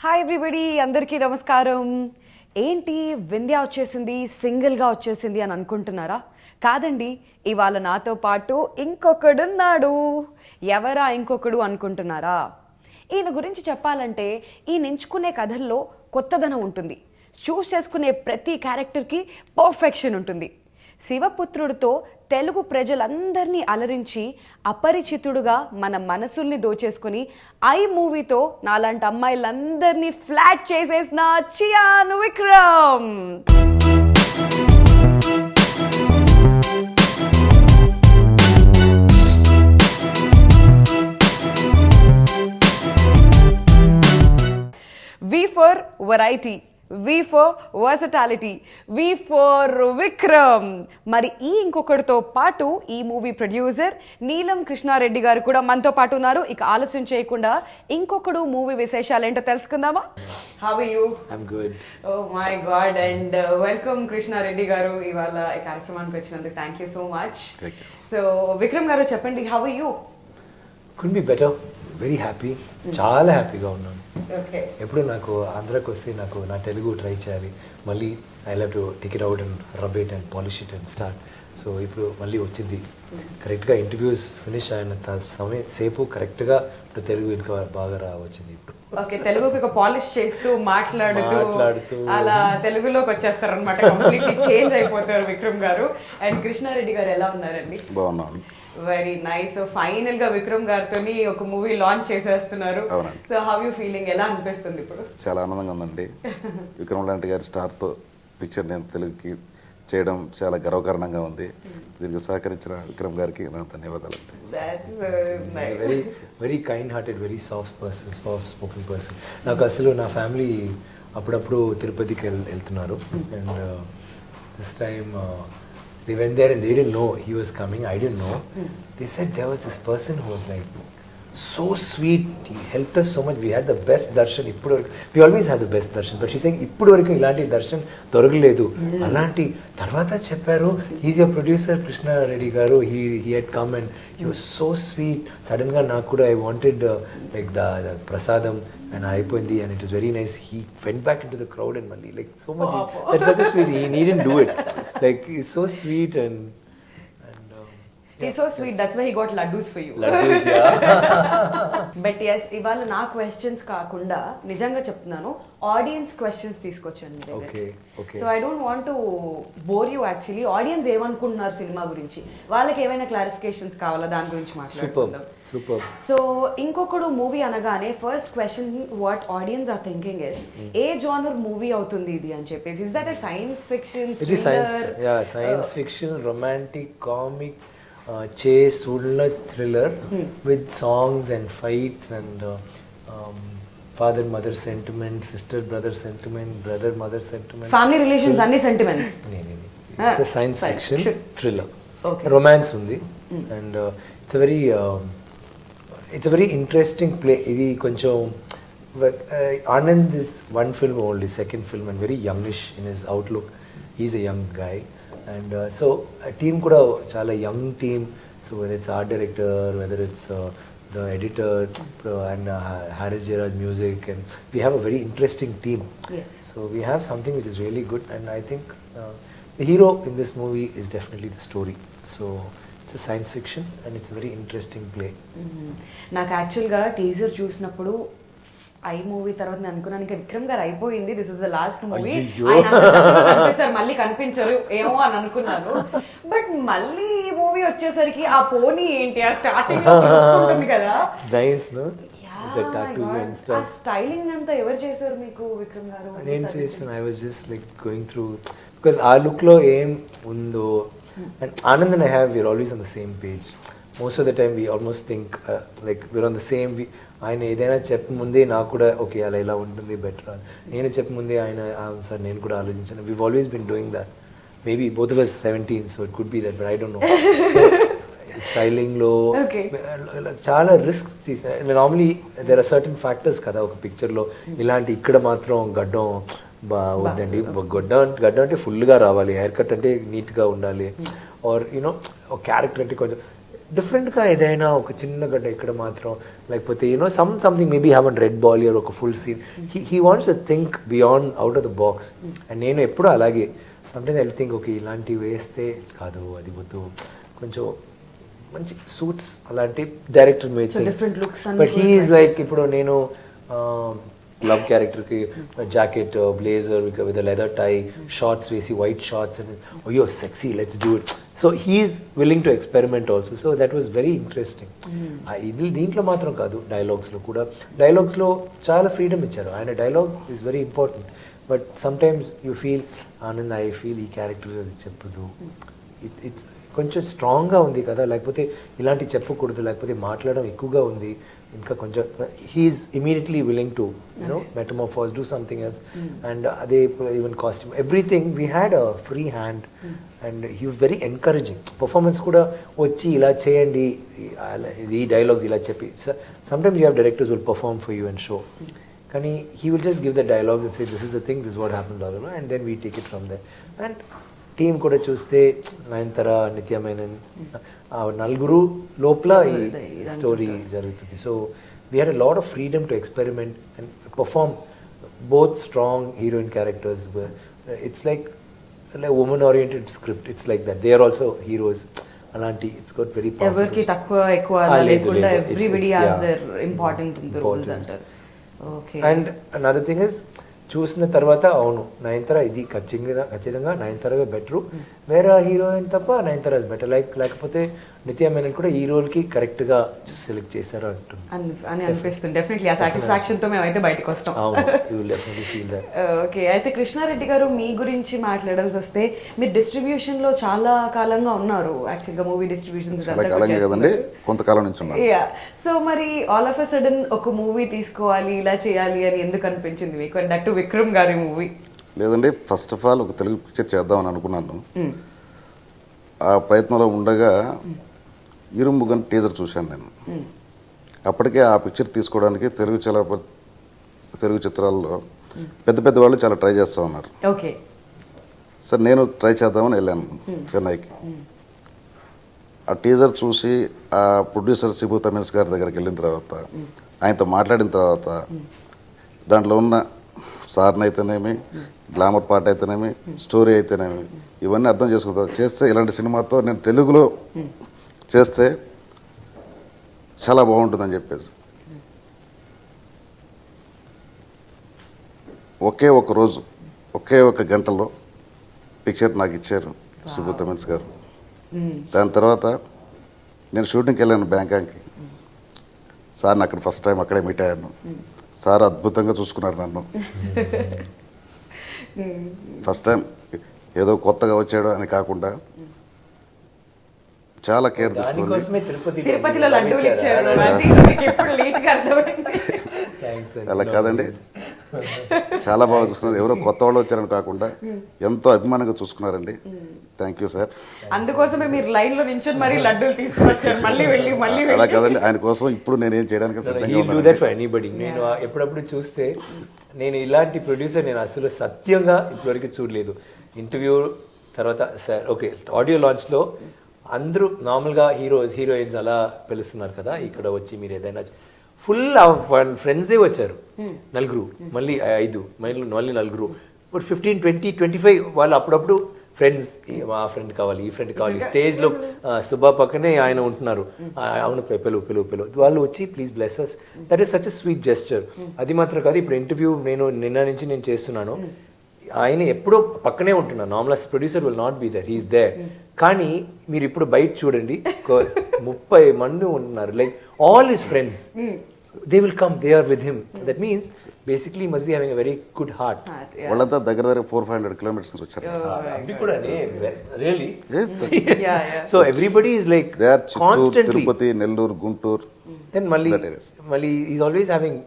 Hi everybody, అందరికీ నమస్కారం. ఏంటి వింధ్య వచ్చేసింది, సింగిల్గా వచ్చేసింది అని అనుకుంటున్నారా? కాదండి, ఇవాళ నాతో పాటు ఇంకొకడున్నాడు. ఎవరా ఇంకొకడు అనుకుంటున్నారా? ఈయన గురించి చెప్పాలంటే ఈయన ఎంచుకునే కథల్లో కొత్తదనం ఉంటుంది. చూస్ చేసుకునే ప్రతి క్యారెక్టర్కి పర్ఫెక్షన్ ఉంటుంది. శివపుత్రుడితో తెలుగు ప్రజలందరినీ అలరించి అపరిచితుడుగా మన మనసుల్ని దోచేసుకుని ఐ మూవీతో నాలాంటి అమ్మాయిలందరినీ ఫ్లాట్ చేసేసిన Chiyaan Vikram. V for variety, V for versatility, V for Vikram. మరి ఈ ఇంకొకరితో పాటు ఈ మూవీ ప్రొడ్యూసర్ నీలం కృష్ణారెడ్డి గారు కూడా మనతో పాటు ఉన్నారు. ఇక ఆలస్యం చేయకుండా ఇంకొకడు మూవీ విశేషాలు ఏంటో తెలుసుకుందామా? How are you? I'm good. Oh my god, and welcome Krishna Reddy గారు ఇవాళ ఈ కార్యక్రమానికి వచ్చినందుకు. Thank you so much. So Vikram గారు చెప్పండి, how are you? Could be better. Very happy, చాలా హ్యాపీగా ఉన్నాను. ఎప్పుడు నాకు ఆంధ్రాకి వస్తే నాకు నా తెలుగు ట్రై చేయాలి, మళ్ళీ I love to take it out and rub it and polish it and start. So ఇప్పుడు మళ్ళీ వచ్చింది కరెక్ట్గా, ఇంటర్వ్యూస్ ఫినిష్ అయిన సమయం సేపు కరెక్ట్గా ఇప్పుడు తెలుగు ఇంకా బాగా వచ్చింది. ఇప్పుడు ఓకే, తెలుగుకి ఒక పాలిష్ చేస్తూ మాట్లాడుతూ అలా తెలుగులోకి వచ్చేస్తారు అనమాట. కంప్లీట్లీ చేంజ్ అయిపోతారు విక్రమ్ గారు. అండ్ కృష్ణారెడ్డి గారు ఎలా ఉన్నారండి? బాగున్నాను. Very nice. సో ఫైనల్ గా విక్రమ్ గారితో ఒక మూవీ లాంచ్ చేసేస్తున్నారు. So how you feeling? ఎలా అనిపిస్తుంది ఇప్పుడు? చాలా ఆనందంగా ఉందండి. విక్రమ్ లాంటి గారి స్టార్తో పిక్చర్ నేను తెలుగుకి చేయడం చాలా గర్వకారణంగా ఉంది. దీనికి సహకరించిన విక్రమ్ గారికి నా ధన్యవాదాలు. Very very kind hearted, very soft person, soft spoken person. నాకు అసలు నా ఫ్యామిలీ అప్పుడప్పుడు తిరుపతికి వెళ్తున్నారు. And this time they went there and they didn't know he was coming. I didn't know. They said there was this person who was like so sweet. He helped us so much. We had the best darshan. We always had the best darshan. But she's saying ippudu varaku ilanti darshan doragaledu. Alanti tarvata chepparu, he's your producer Krishna Reddy garu. He had come and he was so sweet. Sudden ga naaku kuda I wanted like the prasadam and అయిపోయింది, and it was very nice. He went back into the crowd and Mali like so much. That's such a sweet. He needn't do it. Like he's so sweet and he's so sweet. That's why he got laddus for you. Laddus, yeah. But yes, ఇవాళ నా questions కాకుండా నిజంగా చెప్తున్నాను, audience questions తీసుకొచ్చాను. Okay. So I don't want to bore you. Actually audience ఏమనుకుంటున్నారు సినిమా గురించి, వాళ్ళకి ఏమైనా క్లారిఫికేషన్స్ కావాలా, దాని గురించి మాట్లాడుకుందాం. Super. సో ఇంకొకడు మూవీ అనగానే first question what audience are thinking is, ఏ జానర్ మూవీ అవుతుంది ఇది అని చెప్పేసి. Is that a science fiction, science fiction, romantic, comic, chase ఉన్న thriller with songs and fights and father mother sentiment, sister brother sentiment, brother mother sentiment, family relations, అన్ని sentiments. It's a science fiction thriller. Romance ఉంది. And it's a very interesting play. ఇది కొంచెం Anand is one film only, second film, and very youngish in his outlook. He's a young guy. And so a team kuda chala young team. So whether it's art director, whether it's the editor and Jayaraj music, and we have a very interesting team. Yes. So we have something which is really good, and I think the hero in this movie is definitely the story. So it's a science fiction and it's a very interesting play. నాకు యాక్చువల్గా teaser చూసినప్పుడు I movie తర్వాత నేను అనుకున్నాను ఇంకా విక్రమ్ గారు అయిపోయింది, this is the last movie, ఆయన కనిపిస్తారు మళ్ళీ కనిపించరు ఏమో అని అనుకున్నాను. బట్ మళ్ళీ ఈ మూవీ వచ్చేసరికి ఆ పోనీ ఏంటి, ఆ స్టార్టింగ్ ఉంటుంది కదా, ఆ స్టైలింగ్ అంతా ఎవరు చేశారు మీకు విక్రమ్ గారు? నేను చేశాను. I was just like going through because ఆ లుక్ లో ఏం ఉందో. And Anand and I have, we're always on the same page. Most of the time we almost think like we're on the same. ఆయన ఏదైనా చెప్పముందే నాకు కూడా ఓకే అలా ఇలా ఉంటుంది బెటర్ అని, నేను చెప్పముందే ఆయన సార్ నేను కూడా ఆలోచించాను. We've always been doing that. Maybe both of us 17, so it could be that, but I don't know. స్టైలింగ్లో చాలా రిస్క్ తీసాను. Normally there are certain factors కదా ఒక పిక్చర్లో. ఇలాంటి ఇక్కడ మాత్రం గడ్డం వద్దండి, గడ్డం అంటే ఫుల్గా రావాలి, హెయిర్ కట్ అంటే నీట్గా ఉండాలి, ఆర్ యూనో క్యారెక్టర్ అంటే కొంచెం డిఫరెంట్గా ఏదైనా ఒక చిన్న గడ్డ ఇక్కడ మాత్రం లేకపోతే you know something maybe have an red ball year ఒక full scene he wants to think beyond out of the box. And నేను ఎప్పుడూ అలాగే సమ్టైమ్స్ ఐ థింక్ ఓకే ఇలాంటివి వేస్తే కాదు అది వద్దు కొంచెం మంచి సూట్స్ అలాంటి డైరెక్టర్ బట్ హీఈస్ లైక్ ఇప్పుడు నేను లవ్ క్యారెక్టర్కి jacket blazer with leather tie shorts వేసి వైట్ షార్ట్స్ అండ్ అయ్యో sexy let's do it. So he's willing to experiment also. So that was very interesting. ఇది దీంట్లో మాత్రం కాదు డైలాగ్స్లో కూడా డైలాగ్స్లో చాలా ఫ్రీడమ్ ఇచ్చారు. ఆయన dialogue is very important. But sometimes you feel Anand I feel ఈ క్యారెక్టర్ అది చెప్పదు ఇట్స్ కొంచెం స్ట్రాంగ్గా ఉంది కదా లేకపోతే ఇలాంటివి చెప్పకూడదు లేకపోతే మాట్లాడడం ఎక్కువగా ఉంది ఇంకా కొంచెం he's immediately willing to you know metamorphose do something else. And అదే even costume everything we had a free hand and he was very encouraging. Performance కూడా వచ్చి ఇలా చేయండి ఈ డైలాగ్స్ ఇలా చెప్పి sometimes you have directors will perform for you and show కానీ he will just give the dialogues and say this is the thing, this is what happened, and then we take it from there. And team కూడా చూస్తే నయనతార నిత్య మేనన్ నలుగురు లోపల ఈ story జరుగుతుంది. So we had a lot of freedom to experiment and perform both strong heroine characters. It's like woman oriented script, it's like that, they are also heroes అలాంటి. It's got very powerful. ఎవరికి తక్కువ ఎక్కువ లేకుండా everybody has their importance in the roles అంటారు. Okay. And another thing is చూసిన తర్వాత అవును నయనతార ఇది ఖచ్చితంగా నయనతారవే బెటరు వేరే హీరోయిన్ తప్ప నయనతార ఇస్ బెటర్ లేకపోతే నిత్య మేనన్ కూడా ఈ రోల్కి కరెక్ట్గా సెలెక్ట్ చేశారు అని అనిపిస్తుంది. డెఫినెట్లీ ఆ సాటిస్ఫాక్షన్ తో మేమైతే బయటకు వస్తాం. ఓకే, అయితే కృష్ణారెడ్డి గారు మీ గురించి మాట్లాడాల్సి వస్తే మీరు డిస్ట్రిబ్యూషన్ లో చాలా కాలంగా ఉన్నారు. యాక్చువల్గా మూవీ డిస్ట్రిబ్యూషన్ కొంతకాలం నుంచి ఉన్నారు. సో మరి ఆల్ ఆఫ్ ఎ సడన్ ఒక మూవీ తీసుకోవాలి ఇలా చేయాలి అని ఎందుకు అనిపించింది మీకు? అండ్ దట్ టు విక్రమ్ గారి మూవీ. లేదండి, ఫస్ట్ ఆఫ్ ఆల్ ఒక తెలుగు పిక్చర్ చేద్దామని అనుకున్నాను. ఆ ప్రయత్నంలో ఉండగా ఇరుముగన్ టీజర్ చూశాను నేను. అప్పటికే ఆ పిక్చర్ తీసుకోవడానికి తెలుగు చిత్రాల్లో పెద్ద పెద్ద వాళ్ళు చాలా ట్రై చేస్తూ ఉన్నారు. ఓకే సార్, నేను ట్రై చేద్దామని వెళ్ళాను చెన్నైకి. ఆ టీజర్ చూసి ఆ ప్రొడ్యూసర్ శిబు థమీన్స్ గారి దగ్గరికి వెళ్ళిన తర్వాత ఆయనతో మాట్లాడిన తర్వాత దాంట్లో ఉన్న సార్ని అయితేనేమి, గ్లామర్ పార్ట్ అయితేనేమి, స్టోరీ అయితేనేమి ఇవన్నీ అర్థం చేసుకుంటారు. చేస్తే ఇలాంటి సినిమాతో నేను తెలుగులో చేస్తే చాలా బాగుంటుందని చెప్పేసి ఒకే ఒక రోజు ఒకే ఒక గంటలో పిక్చర్ నాకు ఇచ్చారు శిబు థమీన్స్ గారు. దాని తర్వాత నేను షూటింగ్కి వెళ్ళాను బ్యాంకాక్కి. సార్ని అక్కడ ఫస్ట్ టైం అక్కడే మీట్ అయ్యాను. సార్ అద్భుతంగా చూసుకున్నారు నన్ను. ఫస్ట్ టైం ఏదో కొత్తగా వచ్చాడు అని కాకుండా చాలా కేర్ తీసుకుని, అలా కాదండి చాలా బాగా చూసుకున్నారు. ఎవరో కొత్త వాళ్ళు వచ్చారని కాకుండా ఎంతో అభిమానంగా చూసుకున్నారండి. Thank you sir. అందుకోసమే మీరు లైన్ లో నించొని మరి లడ్డూలు తీసుకొచ్చారు. మళ్ళీ అలా కాదండి, ఆయన కోసం ఇప్పుడు నేను ఏం చేయడానికి సిద్ధంగా ఉన్నాను. నేను ఎప్పుడప్పుడు చూస్తే నేను ఇలాంటి ప్రొడ్యూసర్ నేను అసలు సత్యంగా ఇప్పటివరకు చూడలేదు. ఇంటర్వ్యూ తర్వాత సార్ ఓకే ఆడియో లాంచ్లో అందరూ నార్మల్గా హీరోయిన్స్ అలా పిలుస్తున్నారు కదా, ఇక్కడ వచ్చి మీరు ఏదైనా ఫుల్ ఫ్రెండ్సే వచ్చారు నలుగురు, మళ్ళీ 5 మళ్ళీ నలుగురు, ఇప్పుడు 15, 20, 25 వాళ్ళు అప్పుడప్పుడు ఫ్రెండ్స్, ఆ ఫ్రెండ్ కావాలి ఈ ఫ్రెండ్ కావాలి. స్టేజ్లో సుబ్బా పక్కనే ఆయన ఉంటున్నారు, అవును పిలువు వాళ్ళు వచ్చి please bless us. That is such a sweet gesture. అది మాత్రం కాదు, ఇప్పుడు ఇంటర్వ్యూ నిన్న నుంచి నేను చేస్తున్నాను, ఆయన ఎప్పుడో పక్కనే ఉంటున్నారు. Normal producer will not be there, he's there. కానీ మీరు ఇప్పుడు బయట చూడండి 30 మంది ఉంటున్నారు, like all his friends. They will come, they are with him. That means basically he must be having a very good heart. వాళ్ళంతా దగ్గర 400-500 kilometers నుంచి వచ్చారు. Really? Yes sir. Yeah. So everybody is like they are constantly Tirupati, Nellore, Guntur. Then Malli he's always having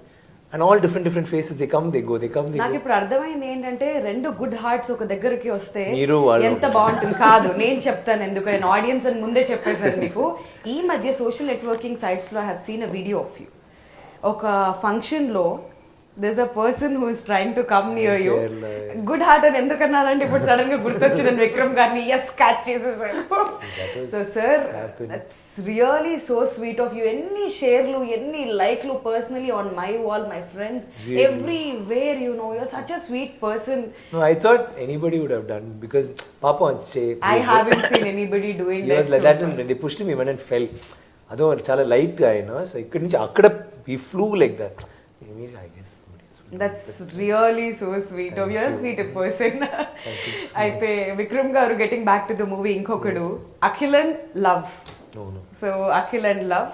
and all different faces. They come, they go. నాకు ఇప్పుడు అర్థమైంది ఏంటంటే 2 good hearts ఒక దగ్గరికి వస్తే ఎంత ఎంత బాగుంటుంది. కాదు నేను చెప్తాను ఎందుకంటే ఆడియన్స్ అని ముందే చెప్పేసాను మీకు. ఈ మధ్య సోషల్ నెట్వర్కింగ్ సైట్స్ లో I have seen a video of you. ఒక ఫంక్షన్లో there's a person who is trying to come near you. Kerala. Good heart అని ఎందుకన్నారంటే ఇప్పుడు సడన్ గా గుర్తొచ్చిన విక్రమ్ గారిని ఎస్ క్యాచ్ చేసేసారు. So sir that's really so sweet of you. ఎన్ని షేర్లు ఎన్ని లైక్లు personally on my wall, my friends everywhere, you know you are such a sweet person. No, I thought anybody would have done because Papa on I haven't seen anybody doing he that. was like that and they pushed me and fell. అదో చాలా light గా అయినా so ఇక్కడి నుంచి అక్కడ he flew like that. I guess That's really so sweet of you. You're a sweet person. అయితే Vikram garu getting back to the movie ఇంకొకడు, Akhil and love. So Akhil and love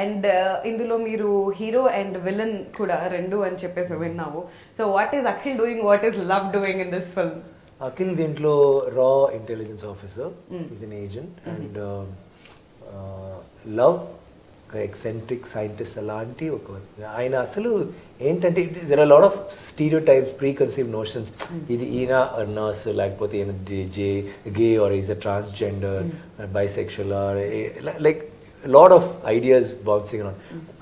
and ఇందులో మీరు హీరో అండ్ విలన్ కూడా రెండు అని చెప్పేసి విన్నాము. So what is Akhil doing, what is love doing in this film? Akhil దీంట్లో రా intelligence officer, is an agent, and love eccentric scientist. అలాంటి ఒక ఆయన అసలు ఏంటంటే there are lot of stereotypes, preconceived notions. ఇది ఈయన నర్స్, లేకపోతే ఈయన gay or is a transgender, bisexual, like lot of ideas bouncing on.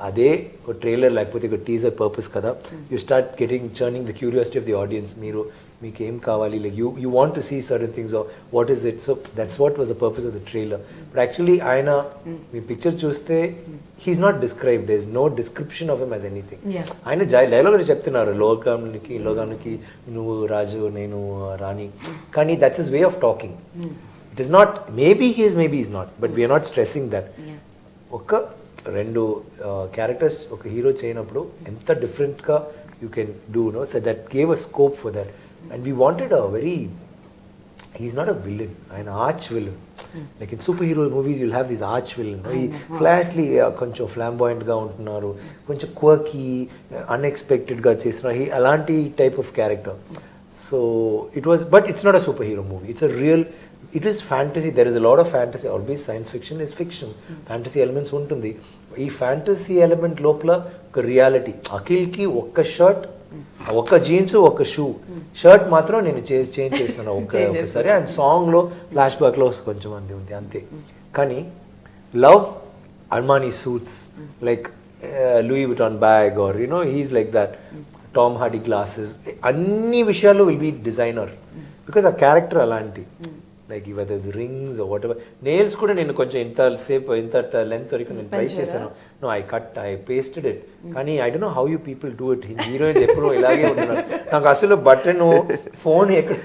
అదే ఒక ట్రైలర్ లేకపోతే ఒక టీజర్ పర్పస్ కదా, you start getting churning the curiosity of the audience. మీకు ఏం కావాలి, like you want to see certain things, what is it. So that's what was the purpose of the trailer. But actually ఆయన మీ picture చూస్తే he's not described, there is no description of him as anything. ఆయన dialogue చెప్తున్నారు, లోకానికి నువ్వు రాజు, నేను రాణి, కానీ that's his way of talking. It is not maybe he is, maybe is not, but we are not stressing that. ఒక రెండు క్యారెక్టర్స్ ఒక హీరో చేయనప్పుడు ఎంత డిఫరెంట్గా you can do, no, so that gave a scope for that. And we wanted a very, he's not a villain, an arch villain. Like in superhero movies you'll have this arch villain, he slightly koncham flamboyant ga untunnaru, koncham quirky, unexpected ga chesina, he alanti type of character. So it was, but it's not a superhero movie, it's a real, it is fantasy. There is a lot of fantasy. Always science fiction is fiction, fantasy elements untundi. Ee fantasy element lopla oka reality. Akhil ki okka shirt, ఒక్క jeans, ఒక్క shoe, shirt మాత్రం నేను change చేస్తాను ఒక్కసారి, and సాంగ్లో flash బ్యాక్లో కొంచెం మంది ఉంది అంతే. కానీ love Armani suits, like Louis Vuitton bag, or you know he's like that, Tom Hardy glasses, అన్ని విషయాల్లో విల్ బీ డిజైనర్ బికాస్ ఆ క్యారెక్టర్ అలాంటి. Like whether rings whatever, nails కూడా నేను కొంచెం ఇంతసేపు ఇంత లెంత్ వరకు నేను ట్రై చేశాను. No, I cut, I pasted it. కానీ I don't know how you people do it. Heroines ఎప్పుడు ఇలాగే ఉంటున్నారు. నాకు అసలు బటన్ ఫోన్ ఎక్కడ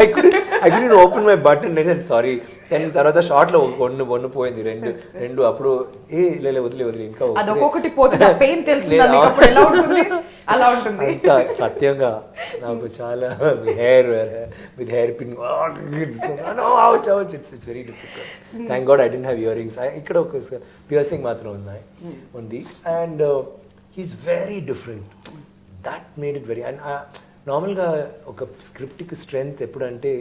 I could open my button, sorry. దాని తర్వాత షార్ట్ లో వన్ను పోయింది, రెండు అప్పుడు వదిలే ఇంకా ఇంకా సత్యంగా నాకు చాలా with hairpin, it's very difficult. Thank God I didn't have earrings. ikkada oka piercing matram undi, and he's very different. That made it very, and normal ga oka script ki strength epudante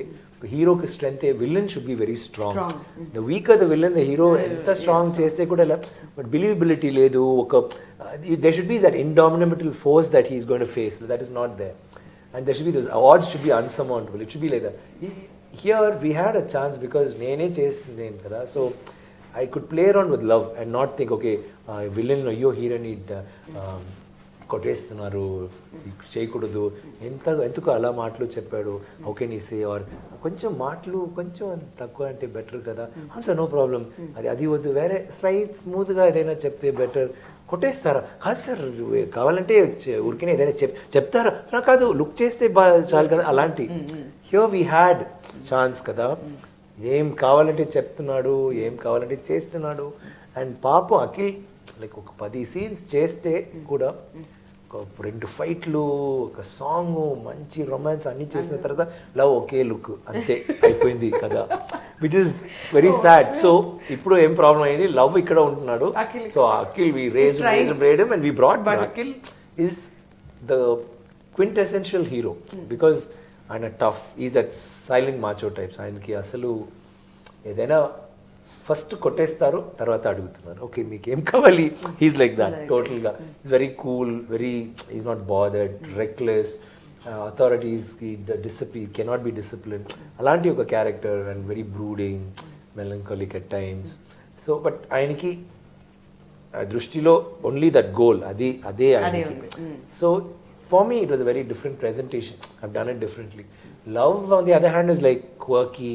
hero ki strength, a villain should be very strong. The weaker the villain, the hero enta strong chese kuda, but believability ledu, oka there should be that indomitable force that he is going to face, that is not there. And there should be those odds should be unsurmountable. It should be like that. Here we had a chance because nene chesindenu kada, so I could play around with love and not think, okay, villain ayyo hero need కొట్టేస్తున్నారు, చేయకూడదు, ఎందుకు అలా మాటలు చెప్పాడు, how can ఈ సే, are కొంచెం మాటలు కొంచెం తక్కువ అంటే బెటర్ కదా, సార్ నో ప్రాబ్లం, అది వద్దు, వేరే స్లైట్ స్మూత్గా ఏదైనా చెప్తే బెటర్. కొట్టేస్తారా? కాదు సార్, కావాలంటే ఉరికినే ఏదైనా చెప్తారా? కాదు, లుక్ చేస్తే చాలు కదా, అలాంటి. హియర్ వీ హ్యాడ్ ఛాన్స్ కదా, ఏం కావాలంటే చెప్తున్నాడు, ఏం కావాలంటే చేస్తున్నాడు. అండ్ పాపం అఖిల్ లైక్ ఒక 10 సీన్స్ చేస్తే కూడా ఒక 2 ఫైట్లు, ఒక సాంగ్, మంచి రొమాన్స్ అన్ని చేసిన తర్వాత లవ్ ఒకే లుక్ అంతే అయిపోయింది కదా, which is very sad. So ఇప్పుడు ఏం ప్రాబ్లం అయింది, లవ్ ఇక్కడ ఉంటున్నాడు. So Akhil we raise him and we brought Akhil is the quintessential hero because ఆయన tough, is at silent macho types. ఆయనకి అసలు ఏదైనా ఫస్ట్ కొట్టేస్తారు, తర్వాత అడుగుతున్నారు, ఓకే మీకు ఏం కావాలి. హీస్ లైక్ దట్ టోటల్గా. Is very cool, very is not bothered, reckless, authorities discipline cannot be discipline, అలాంటి ఒక character. And very brooding, melancholic at times. So but ఆయనకి దృష్టిలో ఓన్లీ దట్ గోల్ అదే so for me it was a very different presentation. I've done it differently. Love on the other hand is like quirky,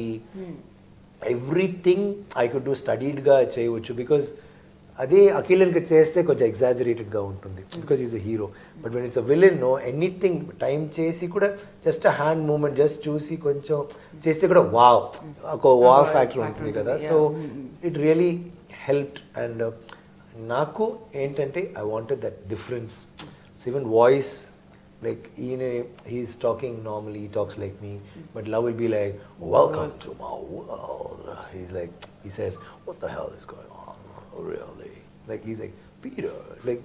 everything I could do స్టడీడ్గా చేయవచ్చు. Because అదే అఖిలన్కి చేస్తే కొంచెం ఎగ్జాజరేటెడ్గా ఉంటుంది because is a hero. But when it's a villain know anything time చేసి కూడా just a hand moment just చూసి కొంచెం చేస్తే కూడా ఒక వావ్ ఫ్యాక్టర్ ఉంటుంది కదా. So it really helped. And నాకు ఏంటంటే I wanted that difference. So even voice like he's talking normally, he talks like me, but love will be like, welcome to my world. He's like, he says, what the hell is going on, really? Like he's like, Peter, like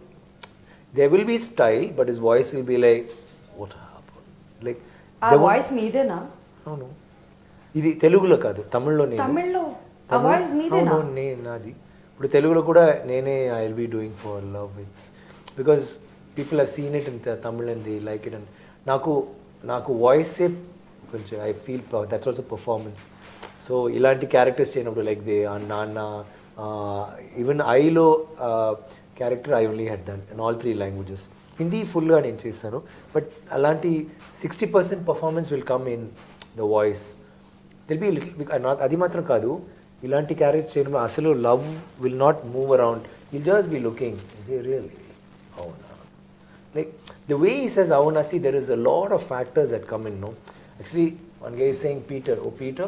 there will be style, but his voice will be like, what happened? Like our voice meedena? No ఇది తెలుగులో కాదు, తమిళ్లో. తమిళ్లో ఆ voice మీదేనా? నాది. ఇప్పుడు తెలుగులో కూడా నేనే I will be doing for love. It's because people have seen it in Tamil and they like it. And నాకు వాయిసే కొంచెం I feel that's also performance. So ఇలాంటి క్యారెక్టర్స్ చేయనప్పుడు లైక్ దే నాన్న, ఈవెన్ ఐలో character I only had done in all 3 languages. Hindi ఫుల్గా నేను చేస్తాను, but అలాంటి 60% performance will come in the voice. It'll be little. అది మాత్రం కాదు, ఇలాంటి క్యారెక్టర్ చేయడం అసలు love will not move around, will just be looking really అవునా. Like the way he says avuna, see there is a lot of factors that come in, no? Actually one guy is saying, Peter, oh Peter,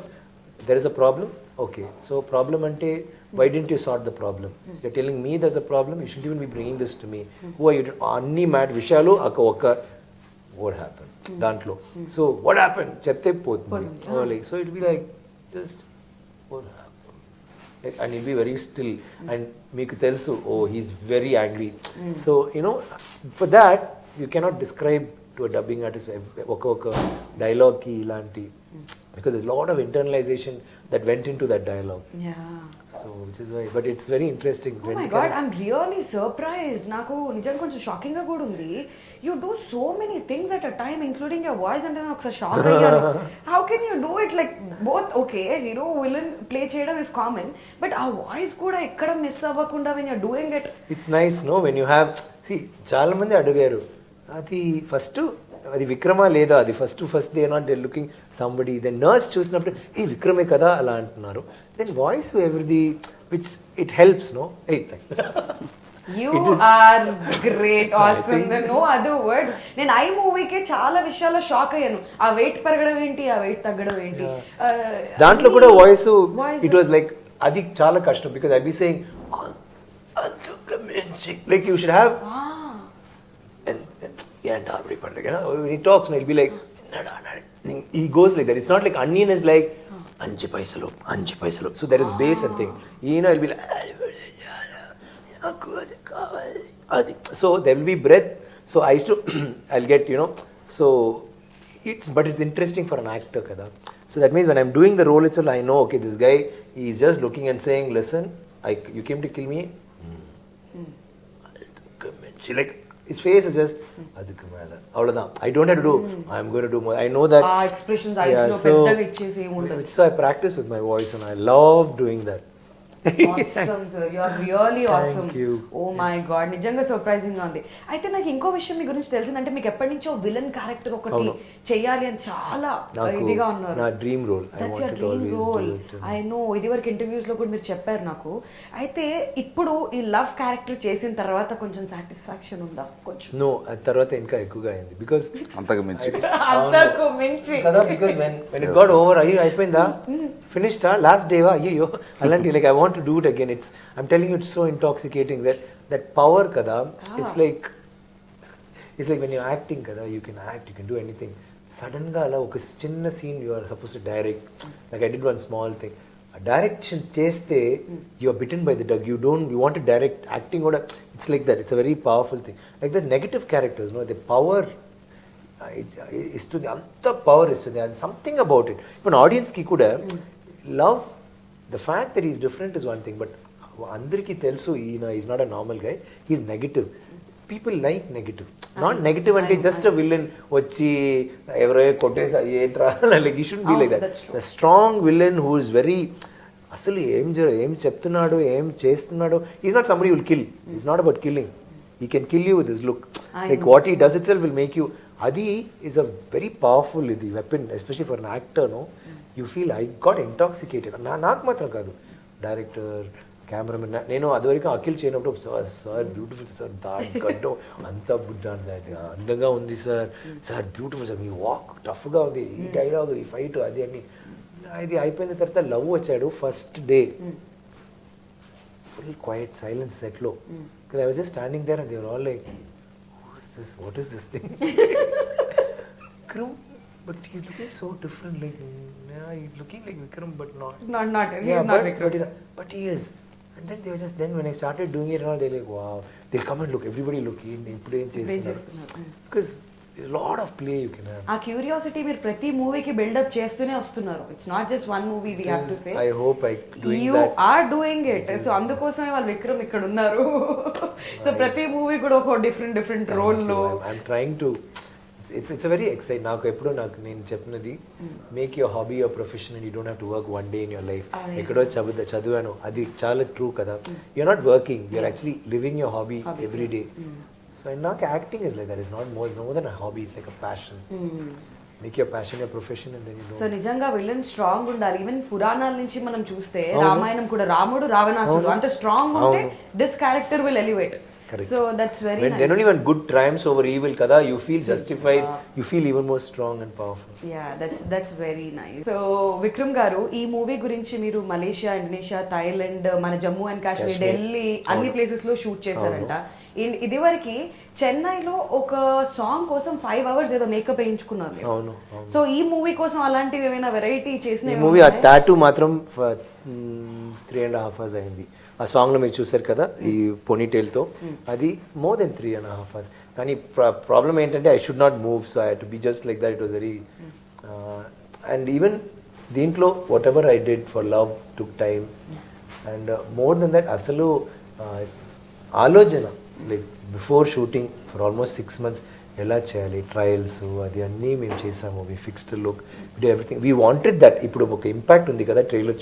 there is a problem. Okay, so problem ante, why didn't you sort the problem? You're telling me there's a problem, you shouldn't even be bringing this to me. Who are you? Anni mad vishalu akka what happened dantlo. So what happened chepte potundi. Like so it will be like just what happened. Like, and he'll be very still and meeku telusu, oh he's very angry. So for that you cannot describe to a dubbing artist oka dialogue ki ilanti, because there's a lot of internalization that went into that dialogue. So which is why, but it's very interesting. Oh my god, I'm really surprised. Naku nijanga koncham shocking ga kuda undi. You do so many things at a time, including your voice, and then oksa shock ayyanu. How can you do it like both? Okay, hero villain play cheyadam is common, but our voice kuda ekkada miss avvakunda when you're doing it. It's nice, no, when you have, see చాలా మంది అడిగారు అది first అది విక్రమా లేదా, అది first they not they looking somebody. Then nurse చూసినప్పుడు ఏ విక్రమే కదా అలా అంటున్నారు. దెన్ వాయిస్ ఎవరిది which it helps, no. You are great, awesome. There are no other words. నేను ఐ మూవీకే చాలా విషయాల్లో షాక్ అయ్యాను. ఆ వెయిట్ పెరగడం ఏంటి, ఆ వెయిట్ తగ్గడం ఏంటి, దాంట్లో కూడా వాయిస్ ఇట్ వాజ్ లైక్ అది చాలా కష్టం. Because I be saying like you should have ఏంటి పండుగ. he talks and he'll be like he goes like that. It's not like onion is like 5 paisalo. So there is bass and thing. He'll be like so there will be breath. So I used to I'll get so but it's interesting for an actor kada. So that means when I'm doing the role itself, I know okay, this guy he's just looking and saying, listen, you came to kill me. She like his face is just adukku mela avladha. I don't have to do, I'm going to do more. I know that expressions eyes lo peddaga ichese em undadu. So I practice with my voice and I love doing that. Awesome sir, you are really awesome. Thank you. Oh my god, నిజంగా surprising గా ఉంది. అయితే నాకు ఇంకో విషయం మీ గురించి తెలిసిందంటే మీకు ఎప్పటి నుంచో విలన్ క్యారెక్టర్ ఒకటి చేయాలి అని చాలా ఇదిగా ఉన్నారు. నా dream role. I wanted to always do it. I know ఇది వరకు ఇంటర్వ్యూస్ లో కూడా మీరు చెప్పారు నాకు. అయితే ఇప్పుడు ఈ లవ్ క్యారెక్టర్ చేసిన తర్వాత కొంచెం సాటిస్ఫాక్షన్ ఉందా? కొంచెం నో, ఆ తర్వాత ఇంకా ఎక్కువగా అయింది. బికాజ్ అంతకు మించి కదా. Because when it got over, అయిపోయిందా, finished లాస్ట్ డేవా, అయ్యో అలాంటి like I want to do it again. I'm telling you, it's so intoxicating that power kada. It's like when you're acting kada, you can act, you can do anything. Sudden ga ala oka chinna scene you are supposed to direct. Like I did one small thing, a direction cheste you are bitten by the dog. You want to direct. Acting oda it's like that. It's a very powerful thing. Like the negative characters, no, the power is to the anta power is to the something about it. Even audience ki kuda love. The fact that he's different is one thing, but andariki telusu he's not a normal guy. He's negative. People like negative. Not negative ante just a villain vachi evare kottesa etra like he shouldn't be like that. A strong villain who is very అసలు ఏం చెప్తున్నాడు, ఏం చేస్తున్నాడు. Is not somebody will kill, is not about killing. He can kill you with his look. Like what he does itself will make you. Adi is a very powerful weapon, especially for an actor. No, you feel I got intoxicated. నాకు మాత్రం కాదు, director, cameraman. నేను అదివరకు అఖిల్ చేయనప్పుడు sir beautiful sir, దాని గడ్డం అంతా బుడ్డాను sir, అందంగా ఉంది సార్ బ్యూటిఫుల్ సార్, మీ వాక్ టఫ్గా ఉంది, ఈ డైలాగ్, ఈ ఫైట్, అది అని. ఇది అయిపోయిన తర్వాత లవ్ వచ్చాడు first day. Full quiet silence set low. Because I was just standing there and they were all like, who is this? What is this thing? Vikram, but he's looking so different. Like, yeah, he's looking like Vikram, but not. Not. He's not Vikram. But he is. And then they were just, then when I started doing it and all, they're like, wow. They'll come and look, everybody look in, because there's a lot of play you can have. ఆ curiosity మీరు ప్రతి మూవీకి buildup చేస్తూనే వస్తున్నారు. It's not just one movie, we have to say. I hope I doing you that. You are doing it. So అందుకోసమే వాళ్ళు విక్రమ్ ఇక్కడ ఉన్నారు. సో ప్రతి మూవీ కూడా ఒక డిఫరెంట్ రోల్ లో. I'm trying to, it's a very exciting. నాకు నేను చెప్పినది, make your hobby your profession and you don't have to work one day in your life. ఎక్కడో చదివాను, అది చాలా ట్రూ కదా. You are not working, you are actually living your hobby every day. So నాకు acting is like that. It's not more than a hobby, it's like a passion. Make your passion your profession and then you know. So నిజంగా villain strong ఉండాలి. Even పురాణాల నుంచి మనం చూస్తే రామాయణం కూడా రాముడు రావణాసుడు అంత స్ట్రాంగ్ ఉంటే this character will elevate. So that's very when nice. Then only when good triumphs over evil kada, you feel justified, you feel even more strong and powerful. Yeah, that's very nice. So Vikram garu, ee movie gurinchi మీరు Malaysia, Indonesia, Thailand, మన Jammu and Kashmir, Delhi అన్ని places లో shoot చేశారంట. ఇదివరకు చెన్నైలో ఒక song కోసం 5 hours ఏదో మేకప్ వేయించుకున్నారు. అవును. సో ఈ మూవీ కోసం అలాంటివి ఏమైనా వెరైటీ చేసిన మూవీ? ఆ టాటూ మాత్రం 3.5 hours అయింది. ఆ సాంగ్లో మీరు చూసారు కదా, ఈ పోనీటైల్తో, అది మోర్ దెన్ 3.5 hours. కానీ ప్రాబ్లం ఏంటంటే I should not move, so I to be just like that. It was very, and even దీంట్లో whatever I did for love took time, and more than that అసలు ఆలోచన, like before shooting for almost 6 months ఎలా చేయాలి, trials, అది అన్నీ మేము చేసాము. We fixed look, we did everything. We wanted that. ఇప్పుడు ఒక ఇంపాక్ట్ ఉంది కదా ట్రైలర్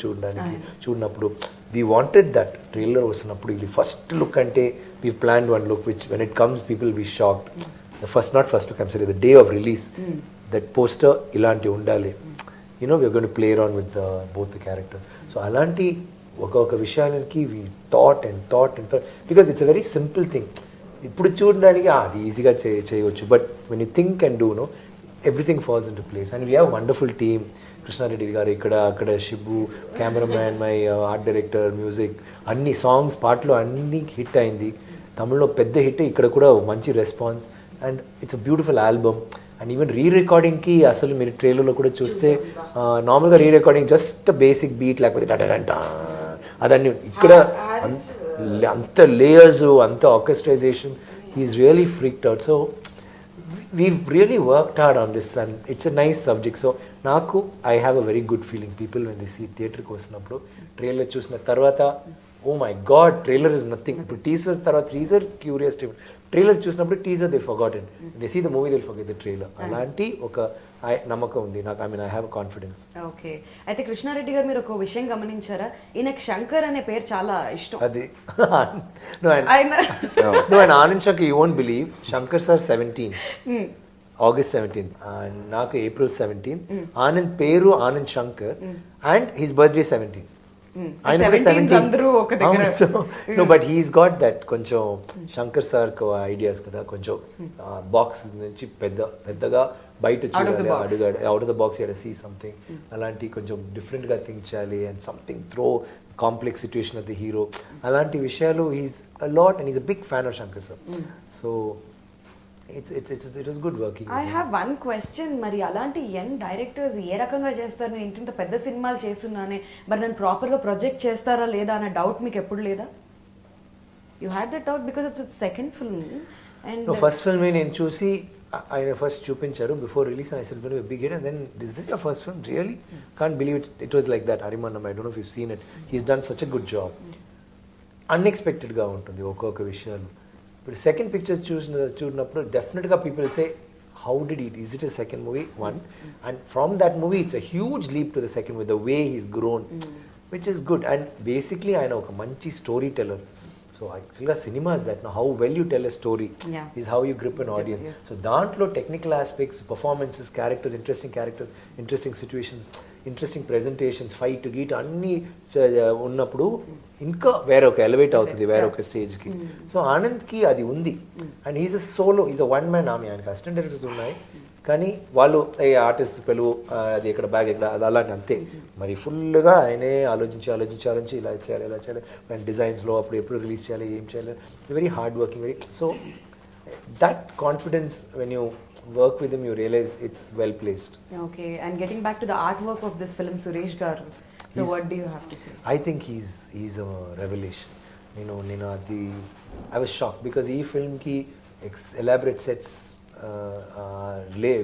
చూడనప్పుడు, వీ వాంటెడ్ దట్. ట్రైలర్ వస్తున్నప్పుడు ఇది ఫస్ట్ లుక్ అంటే we plan one look which when it comes people be shocked. Not first look, I'm sorry, the day of release, that poster ఇలాంటి ఉండాలి. You know we are going to play around with both the character. So అలాంటి ఒక విషయానికి we thought because it's a very simple thing. ఇప్పుడు చూడడానికి అది ఈజీగా చేయవచ్చు, but when you think and do, no, everything falls in to place. And we have wonderful team. Krishna Reddy గారు అక్కడ Shibu, cameraman, my art director, music, అన్ని సాంగ్స్, పాటలు అన్నీ హిట్ అయింది. తమిళ్లో పెద్ద హిట్, ఇక్కడ కూడా మంచి response, and it's a beautiful album. And even రీరికార్డింగ్కి అసలు మీరు ట్రైలర్లో కూడా చూస్తే, నార్మల్గా రీరికార్డింగ్ జస్ట్ బేసిక్ బీట్, లేకపోతే డటడంట అదన్నీ, ఇక్కడ అంత లేయర్స్, అంత orchestrization, he is really freaked out. So we've really worked hard on this and it's a nice subject. So నాకు I have a very good feeling. People when they see థియేటర్కి వస్తున్నప్పుడు trailer చూసిన తర్వాత, ఓ my God, trailer is nothing. ఇప్పుడు teaser తర్వాత teaser curious, trailer చూసినప్పుడు teaser they forgotten, they see the movie they forget the trailer. అలాంటి ఒక నమ్మకం ఉంది నాకు. I mean I have confidence. Okay, అయితే కృష్ణారెడ్డి గారు మీరు ఒక విషయం గమనించారా? ఈయనకి శంకర్ అనే పేరు చాలా ఇష్టం. అది Anand Shankar, you won't believe, Shankar sir 17, August 17th, and నాకు April 17th. ఆనంద్ పేరు Anand Shankar, and his birthday 17. ఆయన కూడా 17. No, but he's got that కొంచెం శంకర్ సార్ ఐడియాస్ కదా, కొంచెం బాక్స్ నుంచి పెద్దగా బయట చూడాలి, అడుగాడు, out of the box you see something, అలాంటి కొంచెం డిఫరెంట్గా థింక్ చేయాలి, and something through complex situation of the hero, అలాంటి విషయాలు he's a lot, and he's a big fan of Shankar sir. So it was good working. I have one question. మరి అలాంటి young directors ఏ రకంగా చేస్తారు? నేను ఇంత పెద్ద సినిమాలు చేస్తున్నానే, మరి నన్ను ప్రాపర్గా ప్రొజెక్ట్ చేస్తారా లేదా అనే డౌట్ మీకు ఎప్పుడు లేదా? You had that doubt because it's second film. And first film నేను చూసి ఆయన ఫస్ట్ చూపించారు before release, and I said it's big hit, and then this is your first film, really can't believe it. It was like that. హరిమన్నం, I don't know if you seen it, he's done such a good job. అన్ఎక్స్పెక్టెడ్గా ఉంటుంది ఒక్కొక్క విషయాలు. ఇప్పుడు second picture చూసినప్పుడు డెఫినెట్గా people say, how did it, is it a second movie? One, and from that movie it's a huge leap to the second with the way he's grown. which is good. And basically ఆయన ఒక మంచి storyteller. So యాక్చువల్గా cinema is that how well you tell a story is how you grip an audiences. So దాంట్లో technical aspects, performances, characters, interesting situations, interesting presentations, fight గీట్ అన్నీ ఉన్నప్పుడు ఇంకా వేరొక ఎలివేట్ అవుతుంది వేరొక స్టేజ్కి. సో ఆనంద్కి అది ఉంది. And is a solo, is a one man army. ఆయనకి అసిస్టెంట్ డైరెక్టర్స్ ఉన్నాయి కానీ వాళ్ళు ఏ ఆర్టిస్ట్ పిలువు, అది ఎక్కడ బ్యాగ్ ఎక్కడ, అది అలాంటి అంతే. మరి ఫుల్గా ఆయనే ఆలోచించి ఇలా చేయాలి అండ్ డిజైన్స్లో అప్పుడు ఎప్పుడు రిలీజ్ చేయాలి, ఏం చేయాలి, very hard working, very. So that confidence when you work with him, you realize it's well placed. Okay, and getting back to the artwork of this film, Suresh garu, so what do you have to say? I think he's a revelation. Nenu adi I was shocked because ee film ki elaborate sets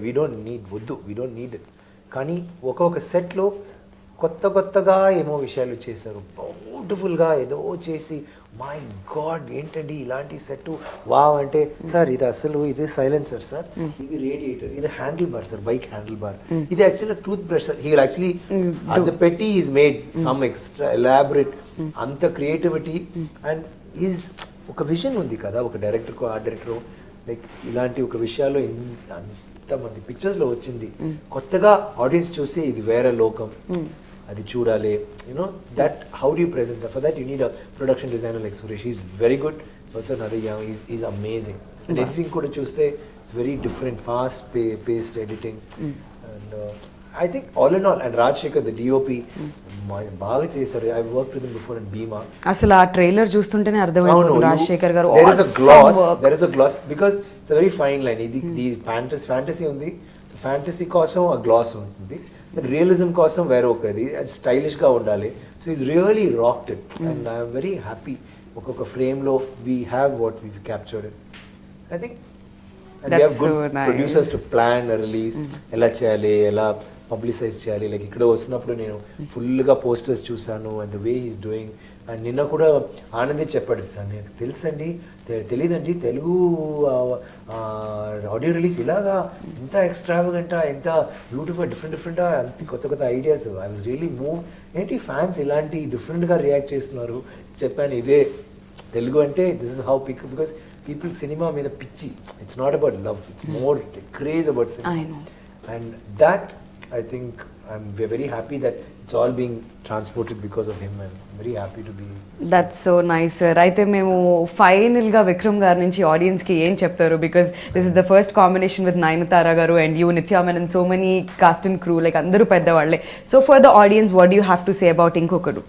we don't need it. కానీ ఒక్కొక్క సెట్లో కొత్తగా ఏమో విషయాలు చేశారు, బ్యూటిఫుల్గా ఏదో చేసి మై గాడ్ ఏంటండి ఇలాంటి సెట్ వావ్ అంటే, సార్ ఇది అసలు ఇది సైలెన్సర్ సార్, ఇది రేడియేటర్, ఇది handlebar sir, bike handlebar, ఇది actually toothbrush sir. He will actually the పెట్టి is made some extra elaborate, అంత క్రియేటివిటీ అండ్ ఈజ్ ఒక విజన్ ఉంది కదా ఒక డైరెక్టర్కు, ఆర్ట్ డైరెక్టర్. లైక్ ఇలాంటి ఒక విషయాల్లో అంతమంది పిక్చర్స్లో వచ్చింది, కొత్తగా ఆడియన్స్ చూస్తే ఇది వేరే లోకం, అది చూడాలి. That how do you present that? For that you need a production designer like Suresh. Is very good person. అదే ఈజ్ అమేజింగ్. అండ్ ఎడిటింగ్ కూడా చూస్తే it's very different, fast paced editing. And I think all in all, and Rajasekhar the DOP బాగా చేశారు. I work with him before in Bheema. అసలు ఆ trailer చూస్తుంటేనే అర్థమైంది రాజశేఖర్ గారు. there is a gloss because it's a very fine line. ఇది fantasy ఉంది, fantasy కోసం ఆ గ్లాస్ ఉంటుంది, రియలిజం కోసం వేరే ఒకది, అది స్టైలిష్గా ఉండాలి. So is really rocked it and I'm very happy. ఒక్కొక్క ఫ్రేమ్లో we have what we captured it. I think and we have good producers to plan release, ఎలా చేయాలి, ఎలా పబ్లిసైజ్ చేయాలి. లైక్ ఇక్కడ వస్తున్నప్పుడు నేను ఫుల్గా పోస్టర్స్ చూసాను and the way is doing. And నిన్న కూడా ఆనందే చెప్పాడు, సార్ నాకు తెలుసండి, తెలీదండి తెలుగు ఆడియో రిలీజ్ ఇలాగా ఎంత ఎక్స్ట్రావగెంటా, ఎంత బ్యూటిఫుల్, డిఫరెంట్గా అంత కొత్త ideas. I was really move. ఏంటి ఫ్యాన్స్ ఇలాంటి డిఫరెంట్గా రియాక్ట్ చేస్తున్నారు చెప్పాను. ఇదే తెలుగు అంటే this is how because people cinema మీద పిచ్చి. It's not about love, it's more craze about cinema. And that I think we're very happy that it's all being transported because of him, and very happy to be. That's so nice, sir. అయితే మేము final గా విక్రమ్ గారి నుంచి audience కి ఏం చెప్తారు? Because this is the first combination with Nayanthara garu and you, Nithya Menen, so many cast and crew, like అందరూ పెద్దవాళ్ళే. So for the audience, what do you have to say about Inkokkadu?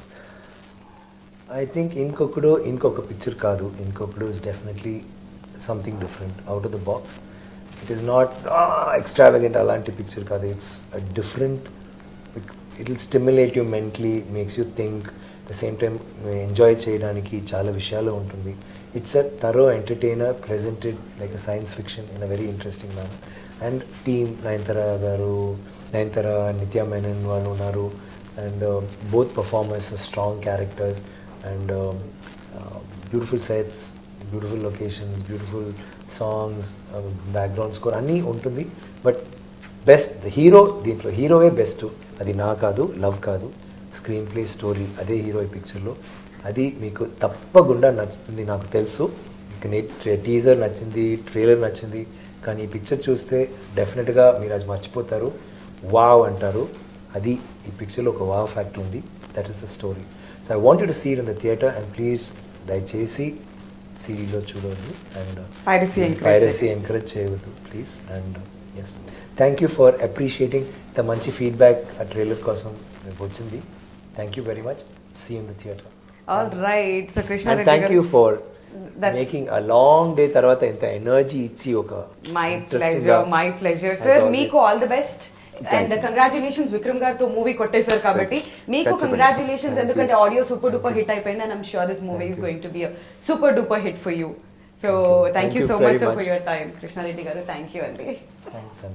I think ఇంకొక పిక్చర్ కాదు. Inkokkadu is definitely something different, out of the box. It is not extravagant అలాంటి పిక్చర్ కాదు. It's different. It will stimulate you mentally, makes you think, the same time enjoy చేయడానికి చాలా విషయాలు ఉంటుంది. It's a thorough entertainer presented like a science fiction in a very interesting manner. And team Nayanthara, Nithya Menen వాళ్ళు ఉన్నారు. And both performers strong characters and beautiful sets, beautiful locations, beautiful songs, background score అన్నీ ఉంటుంది. But best hero, దీంట్లో హీరోయే best. అది నా కాదు, love కాదు, screen play, story, అదే హీరో ఈ పిక్చర్లో. అది మీకు తప్పకుండా నచ్చుతుంది, నాకు తెలుసు. టీజర్ నచ్చింది, ట్రైలర్ నచ్చింది, కానీ ఈ పిక్చర్ చూస్తే డెఫినెట్గా మీరు అది మర్చిపోతారు, వావ్ అంటారు. అది ఈ పిక్చర్లో ఒక వావ్ ఫ్యాక్టర్ ఉంది. That is the story. So I want to see it in the theatre and please దయచేసి సిడీలో చూడండి అండ్ పైరసీ ఎంకరేజ్ చేయవద్దు please. And yes, thank you for appreciating ఇంత మంచి ఫీడ్బ్యాక్ ఆ ట్రైలర్ కోసం వచ్చింది. Thank you very much. See in the theatre. All right. So Krishna, thank you for making a long day తర్వాత ఇంత ఎనర్జీ ఇచ్చి ఒక మై ప్లెజర్ సార్. మీకు all the best and congratulations. Vikram గారితో మూవీ కొట్టేశారు కాబట్టి మీకు కంగ్రాచులేషన్స్, ఎందుకంటే ఆడియో సూపర్ డూపర్ హిట్ అయిపోయింది and I'm sure this movie is going to be a super duper hit for you. So thank you so much for your time Krishna Reddy garu. Thank you అండి.